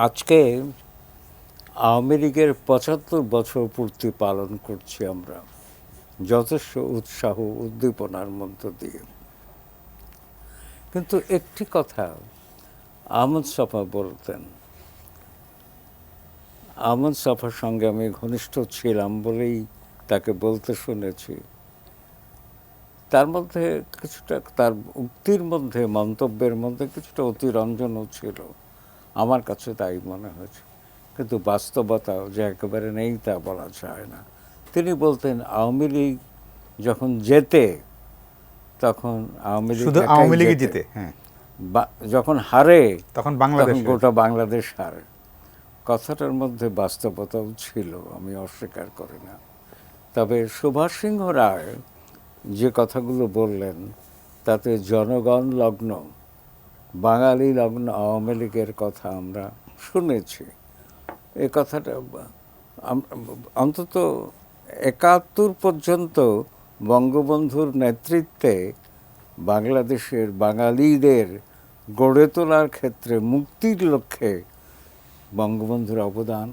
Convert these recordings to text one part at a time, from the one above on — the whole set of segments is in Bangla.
আজকে আওয়ামী লীগের ৭৫ বছর পূর্তি পালন করছি আমরা যথেষ্ট উৎসাহ উদ্দীপনার মধ্য দিয়ে। কিন্তু একটি কথা আহমদ ছফা বলতেন, আহমদ ছফার সঙ্গে আমি ঘনিষ্ঠ ছিলাম বলেই তাকে বলতে শুনেছি। তার মধ্যে কিছুটা, তার উক্তির মধ্যে, মন্তব্যের মধ্যে কিছুটা অতিরঞ্জনও ছিল, আমার কাছে তাই মনে হয়েছে। কিন্তু বাস্তবতা যে একেবারে নেই তা বলা যায় না। তিনি বলতেন আওয়ামী লীগ যখন জেতে তখন আওয়ামী লীগ শুধু একাই আওয়ামী লীগই জেতে, জিতে, হ্যাঁ, যখন হারে তখন বাংলাদেশ তখন গোটা বাংলাদেশ হারে। কথাটার মধ্যে বাস্তবতাও ছিল, আমি অস্বীকার করি না। তবে সুভাষ সিংহ রায় যে কথাগুলো বললেন তাতে জনগণ লগ্ন, বাঙালি লগ্ন আওয়ামী লীগের কথা আমরা শুনেছি। এই কথাটা অন্তত ৭১ পর্যন্ত বঙ্গবন্ধুর নেতৃত্বে বাংলাদেশের বাঙালিদের গড়ে তোলার ক্ষেত্রে মুক্তির লক্ষ্যে বঙ্গবন্ধুর অবদান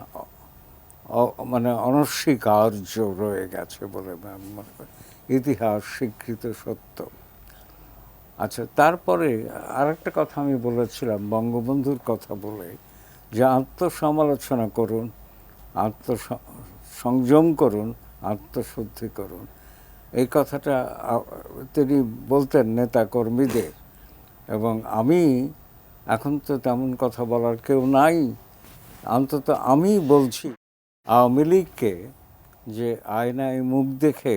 মানে অনস্বীকার্য রয়ে গেছে বলে আমি মনে করি। ইতিহাস স্বীকৃত সত্য। আচ্ছা, তারপরে আরেকটা কথা আমি বলেছিলাম বঙ্গবন্ধুর কথা বলে, যে আত্মসমালোচনা করুন, সংযম করুন, আত্মশুদ্ধি করুন। এই কথাটা তিনি বলতেন নেতা কর্মীদের। এবং আমি এখন তো তেমন কথা বলার কেউ নাই, অন্তত আমি বলছি আওয়ামী লীগকে যে আয়নায় মুখ দেখে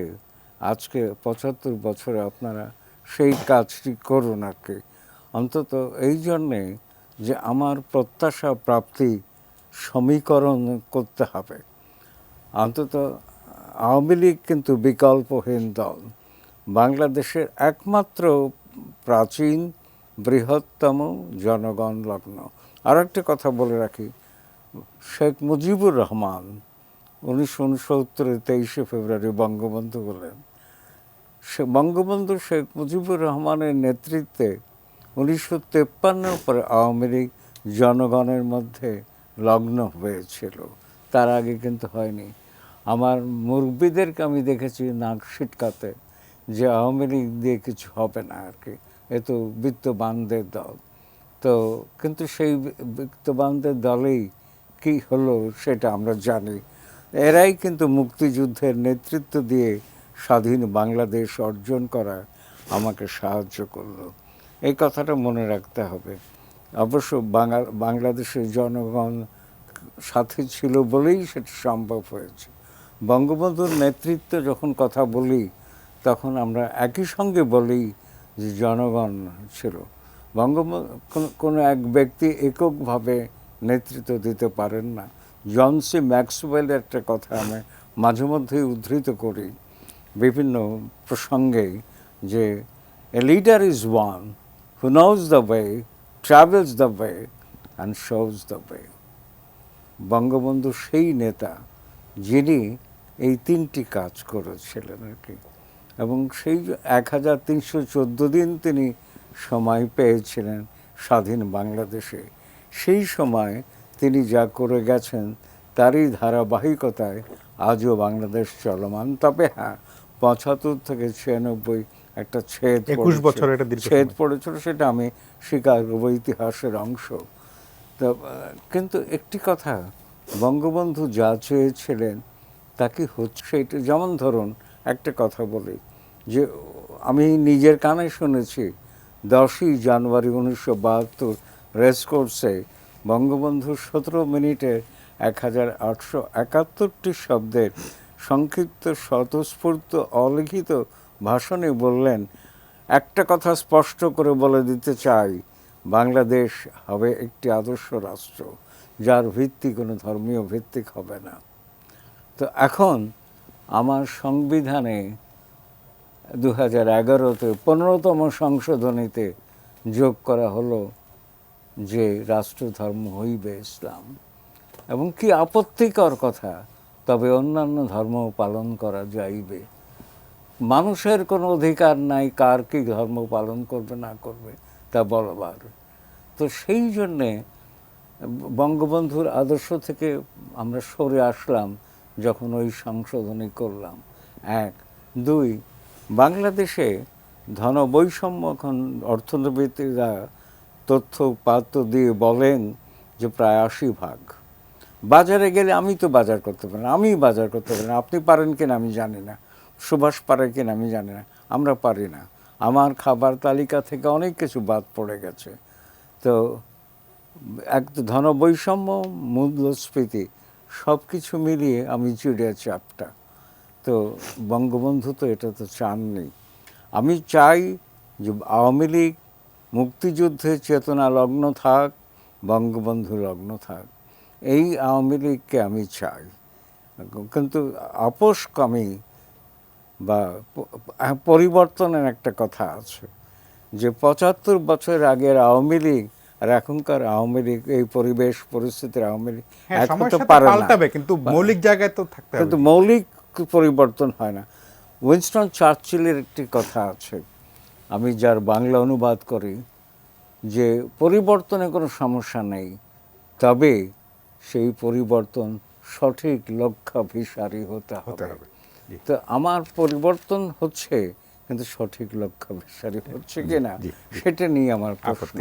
আজকে ৭৫ বছরে আপনারা সেই কাজটি করুন আর কি। অন্তত এই জন্যে যে আমার প্রত্যাশা প্রাপ্তি সমীকরণ করতে হবে। অন্তত আওয়ামী লীগ কিন্তু বিকল্পহীন দল, বাংলাদেশের একমাত্র প্রাচীন বৃহত্তম জনগণ লগ্ন। আর একটা কথা বলে রাখি, শেখ মুজিবুর রহমান ১৯৬৯-এ ২৩শে ফেব্রুয়ারি বঙ্গবন্ধু বলেন, বঙ্গবন্ধু শেখ মুজিবুর রহমানের নেতৃত্বে ১৯৫৩ পরে আওয়ামী লীগ জনগণের মধ্যে লগ্ন হয়েছিল, তার আগে কিন্তু হয়নি। আমার মুরব্বীদেরকে আমি দেখেছি নাক সিটকাতে যে আওয়ামী লীগ দিয়ে কিছু হবে না আর কি, এ তো বিত্তবানদের দল। তো কিন্তু সেই বিত্তবানদের দলেই কি হলো সেটা আমরা জানি। এরাই কিন্তু মুক্তিযুদ্ধের নেতৃত্ব দিয়ে স্বাধীন বাংলাদেশ অর্জন করা আমাকে সাহায্য করলো। এই কথাটা মনে রাখতে হবে। অবশ্য বাংলাদেশের জনগণ সাথে ছিল বলেই সেটা সম্ভব হয়েছে। বঙ্গবন্ধুর নেতৃত্বে যখন কথা বলি তখন আমরা একই সঙ্গে বলি যে জনগণ ছিল। বঙ্গবন্ধু কোনো এক ব্যক্তি এককভাবে নেতৃত্ব দিতে পারেন না। জন সি ম্যাক্সওয়েলের একটা কথা আমি মাঝে মধ্যেই উদ্ধৃত করি বিভিন্ন প্রসঙ্গে, যে a leader is one who knows the way, travels the way and shows the way. Bangabandhu সেই নেতা যিনি এই তিনটি কাজ করেছিলেন আর কি। এবং সেই ১৩১৪ দিন তিনি সময় পেয়েছিলেন স্বাধীন বাংলাদেশে। সেই সময় তিনি যা করে গেছেন তারই ধারাবাহিকতায় আজও বাংলাদেশ চলমান। তবে হ্যাঁ, ৭৫ থেকে ৯৬ একটা ছেদ পড়েছিল, সেটা আমি স্বীকার করব, ইতিহাসের অংশ। তো কিন্তু একটি কথা, বঙ্গবন্ধু যা চেয়েছিলেন তা কি হচ্ছে? এটা যেমন ধরুন একটা কথা বলি, যে আমি নিজের কানে শুনেছি ১০ই জানুয়ারি ১৯৭২ রেসকোর্সে বঙ্গবন্ধু ১৭ মিনিটের ১,৮৭১টি শব্দের সংক্ষিপ্ত স্বতঃস্ফূর্ত অলিখিত ভাষণে বললেন, একটা কথা স্পষ্ট করে বলে দিতে চাই, বাংলাদেশ হবে একটি আদর্শ রাষ্ট্র যার ভিত্তি কোনো ধর্মীয় ভিত্তিক হবে না। তো এখন আমার সংবিধানে ২০১১-তে ১৫তম সংশোধনীতে যোগ করা হলো যে রাষ্ট্রধর্ম হইবে ইসলাম। এবং কি আপত্তিকর কথা, তবে অন্যান্য ধর্ম পালন করা যাইবে। মানুষের কোনো অধিকার নাই কার কি ধর্ম পালন করবে না করবে তা বলবার। তো সেই জন্যে বঙ্গবন্ধুর আদর্শ থেকে আমরা সরে আসলাম যখন ওই সংশোধনী করলাম, এক। দুই, বাংলাদেশে ধনবৈষম্য এখন অর্থনীতিবিদরা তথ্য পাত্র দিয়ে বলেন যে প্রায় 80 ভাগ। বাজারে গেলে আমি তো বাজার করতে পারি না, আমি বাজার করতে পারি না, আপনি পারেন কিনা আমি জানি না, সুভাষ পারে কিনা আমি জানি না, আমরা পারি না। আমার খাবার তালিকা থেকে অনেক কিছু বাদ পড়ে গেছে। তো এক ধনবৈষম্য, মূল্যস্ফীতি সব কিছু মিলিয়ে আমি চিড়িয়া চাপটা। তো বঙ্গবন্ধু তো এটা তো চাননি। আমি চাই যে আওয়ামী লীগ মুক্তিযুদ্ধে চেতনা লগ্ন থাক, বঙ্গবন্ধু লগ্ন থাক, এই আওয়ামী লীগকে আমি চাই। কিন্তু আপোষকামী বা পরিবর্তনের একটা কথা আছে যে 75 বছর আগের আওয়ামী লীগ আর এখনকার আওয়ামী লীগ, এই পরিবেশ পরিস্থিতির আওয়ামী লীগ হ্যাঁ, এক সময়ের হতে সাথে পারে না, পাল্টাবে, কিন্তু মৌলিক জায়গায় তো থাকতে হবে। কিন্তু মৌলিক পরিবর্তন হয় না। উইনস্টন চার্চিলের একটি কথা আছে, আমি যার বাংলা অনুবাদ করি, যে পরিবর্তনে কোনো সমস্যা নেই, তবে সেই পরিবর্তন সঠিক লক্ষ্যাভিসারী হতে হবে। জি। তো আমার পরিবর্তন হচ্ছে, কিন্তু সঠিক লক্ষ্যাভিসারী হচ্ছে কিনা জি, সেটা নিয়ে আমার প্রশ্ন।